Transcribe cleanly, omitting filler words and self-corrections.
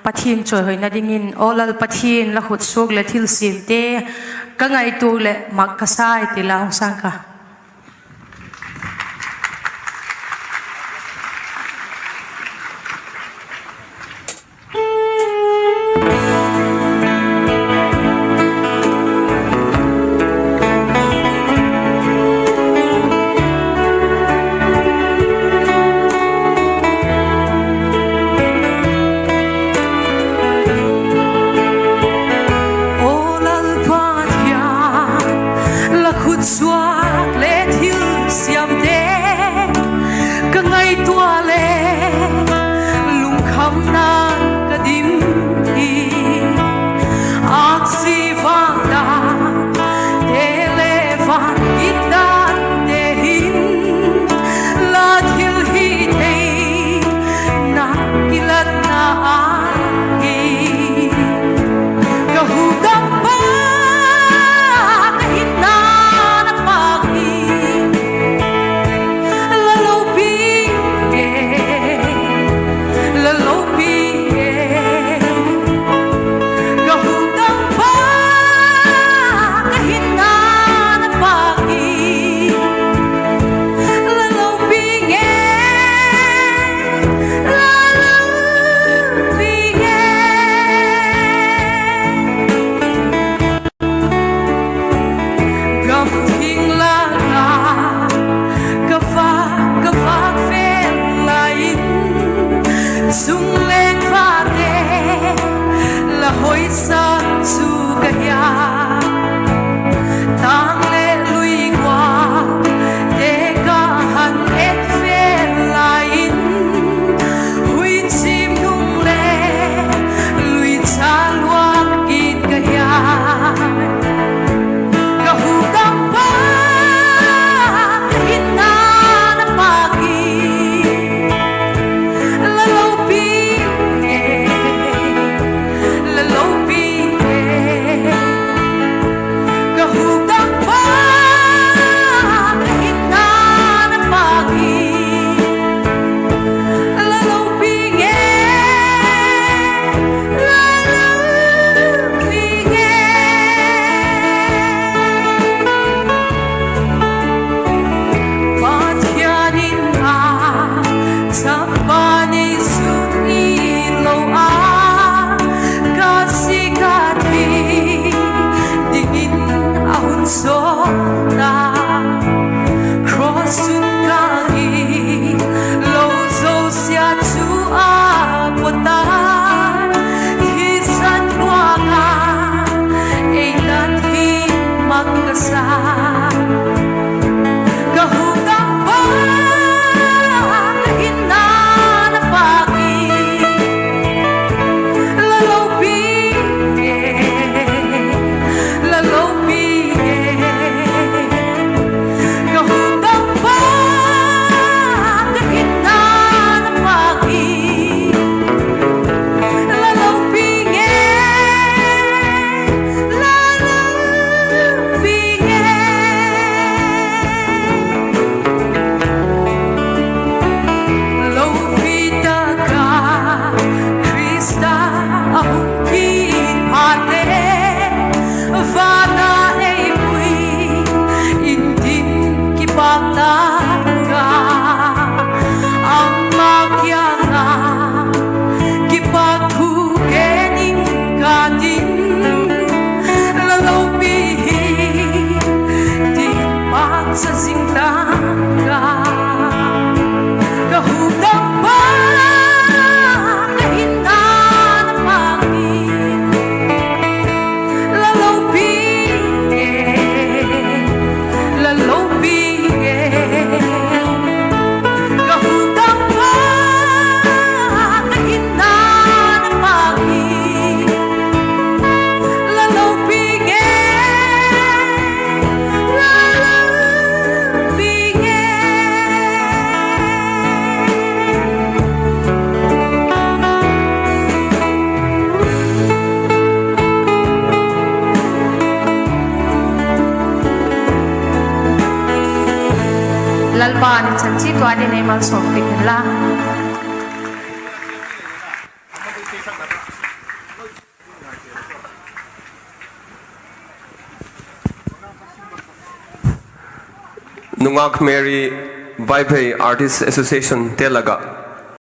pathin choi hoi na dingin olal pathin la khut suk le thil sim te ka ngai tu le mak ka sai ti laung sang ka suak le thil siam te ka ngai tua le lung kham na ka dim thi ak si vang da te le van ita te hin la thil hi te na kilat na ai ka hu ka pa ka hin na hoi sa su ka ya tang le lui qua te ka han et fe lain hui chim nung le lui cha lua kit ka ya ka hu ka pa hin na na pa ki la lo pi lalpan chan chi to ade nei mal som pik la Nungak Mary Vibe Artists Association Telaga.